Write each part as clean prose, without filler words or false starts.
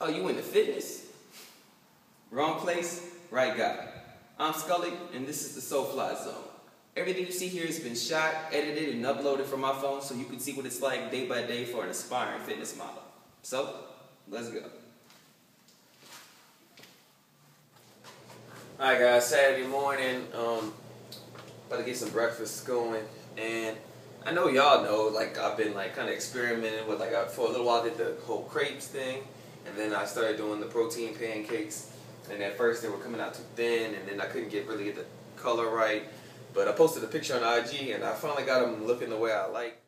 Oh, you into fitness? Wrong place, right guy. I'm Scully, and this is the SoFly Zone. Everything you see here has been shot, edited, and uploaded from my phone so you can see what it's like day by day for an aspiring fitness model. So, let's go. Alright guys, Saturday morning, about to get some breakfast going, and I know y'all know, like, I've been like kind of experimenting with, like, for a little while I did the whole crepes thing, and then I started doing the protein pancakes, and at first they were coming out too thin, and then I couldn't really get the color right, but I posted a picture on IG, and I finally got them looking the way I like.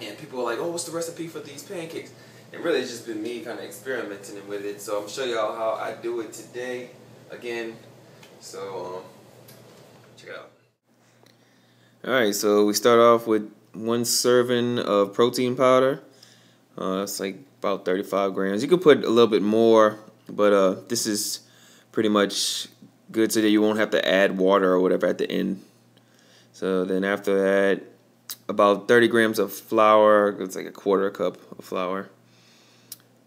And people were like, oh, what's the recipe for these pancakes? And really it's just been me kind of experimenting with it, so I'm going to show y'all how I do it today, again, so check it out. Alright, so we start off with 1 serving of protein powder. It's like about 35 grams. You could put a little bit more, but this is pretty much good so that you won't have to add water or whatever at the end. So then after that, about 30 grams of flour. It's like a 1/4 cup of flour.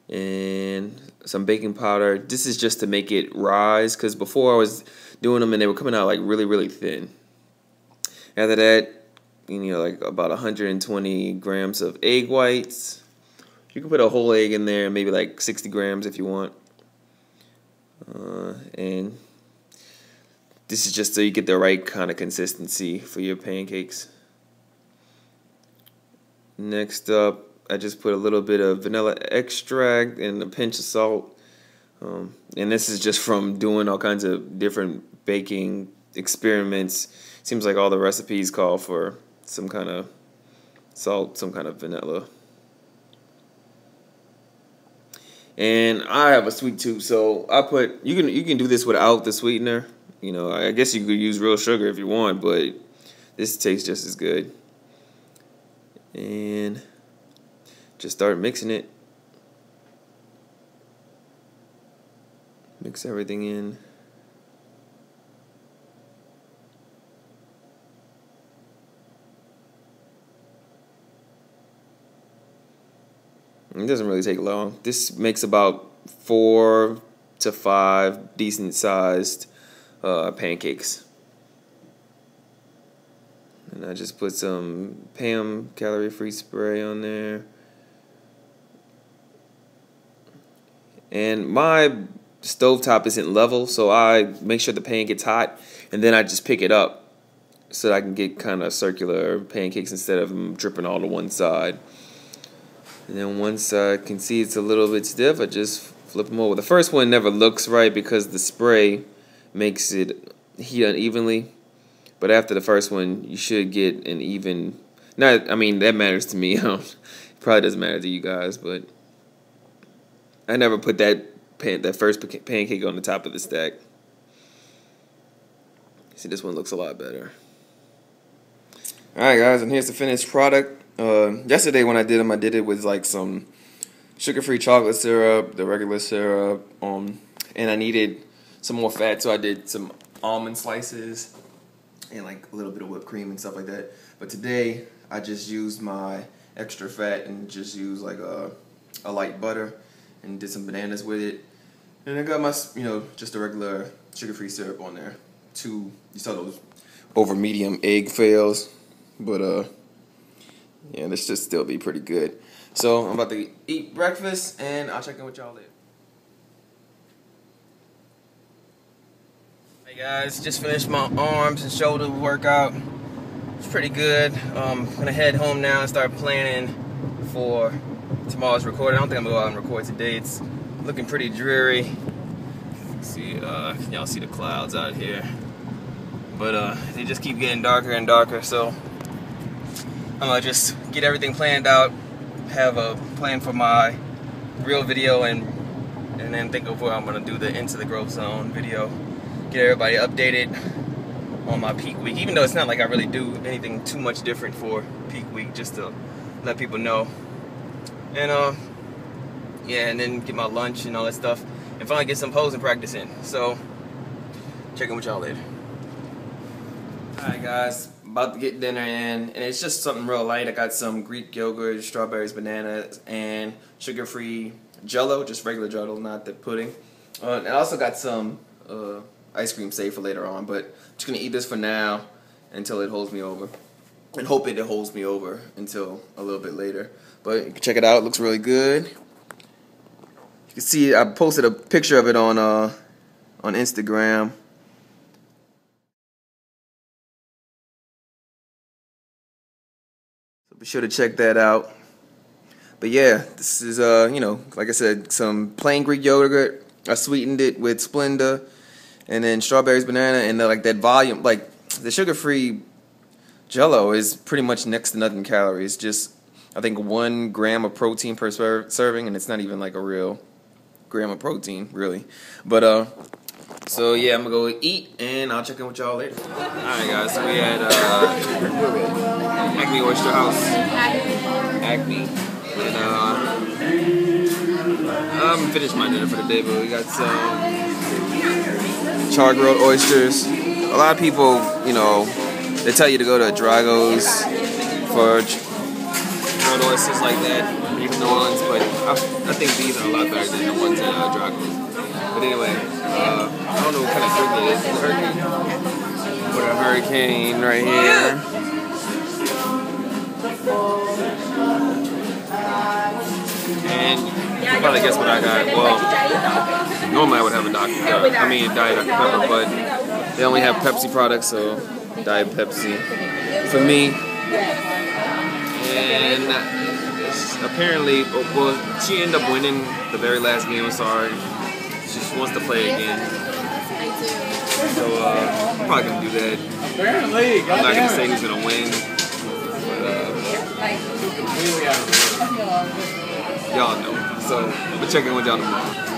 And some baking powder. This is just to make it rise, because before I was doing them and they were coming out like really thin. After that, you know, like about 120 grams of egg whites. You can put a whole egg in there, maybe like 60 grams if you want. And this is just so you get the right kind of consistency for your pancakes. Next up, I just put a little bit of vanilla extract and a pinch of salt. And this is just from doing all kinds of different baking experiments. Seems like all the recipes call for some kind of salt, some kind of vanilla. And I have a sweet tooth, so I put, you can do this without the sweetener. You know, I guess you could use real sugar if you want, but this tastes just as good. And just start mixing it. Mix everything in. It doesn't really take long. This makes about 4 to 5 decent sized pancakes. And I just put some Pam calorie-free spray on there. And my stovetop isn't level, so I make sure the pan gets hot, and then I just pick it up so that I can get kind of circular pancakes instead of them dripping all to one side. And then once I can see it's a little bit stiff, I just flip them over. The first one never looks right because the spray makes it heat unevenly. But after the first one, you should get an even... I mean, that matters to me. It probably doesn't matter to you guys, but I never put that first pancake on the top of the stack. See, this one looks a lot better. Alright, guys, and here's the finished product. Yesterday when I did them, I did it with like some sugar-free chocolate syrup, the regular syrup, and I needed some more fat, so I did some almond slices and like a little bit of whipped cream and stuff like that. But today I just used my extra fat and just used like a light butter and did some bananas with it. And I got my, you know, just a regular sugar-free syrup on there. You saw those over medium egg fails, but yeah, this should still be pretty good. So I'm about to eat breakfast, and I'll check in with y'all later. Hey guys, just finished my arms and shoulder workout. It's pretty good. I'm gonna head home now and start planning for tomorrow's recording. I don't think I'm gonna go out and record today. It's looking pretty dreary. See, can y'all see the clouds out here? But they just keep getting darker and darker, so I'm gonna just get everything planned out, have a plan for my real video, and then think of where I'm gonna do the Into the Growth Zone video. Get everybody updated on my peak week, even though it's not like I really do anything too much different for peak week, just to let people know. And yeah, and then get my lunch and all that stuff, and finally get some posing practice in. So check in with y'all later. Alright guys, about to get dinner in, and it's just something real light. I got some Greek yogurt, strawberries, bananas, and sugar-free Jello, just regular Jello, not the pudding. And I also got some ice cream saved for later on, but I'm just gonna eat this for now until it holds me over, and hope it holds me over until a little bit later. But you can check it out; it looks really good. You can see I posted a picture of it on Instagram. So be sure to check that out. But yeah, this is you know, like I said, some plain Greek yogurt. I sweetened it with Splenda, and then strawberries, banana, and like that volume, like the sugar-free Jello is pretty much next to nothing calories. Just I think 1 gram of protein per serving, and it's not even like a real gram of protein, really. But so yeah, I'm gonna go eat, and I'll check in with y'all later. All right, guys. So we had Acme Oyster House. Acme. And I'm finished my dinner for the day, but we got some char-grilled oysters. A lot of people, you know, they tell you to go to Drago's for grilled oysters like that, beef New Orleans, but I think these are a lot better than the ones at Drago's. But anyway, I don't know what kind of drink it is. Is it a hurricane? Put a hurricane right here. And you can probably guess what I got. Well, normally I would have a Diet Dr. Pepper, but they only have Pepsi products, so Diet Pepsi for me. And apparently, well, she ended up winning the very last game. I'm sorry. She just wants to play again. So I'm probably gonna do that. I'm not gonna say who's gonna win. But, y'all know. So, I'm gonna check in with y'all tomorrow.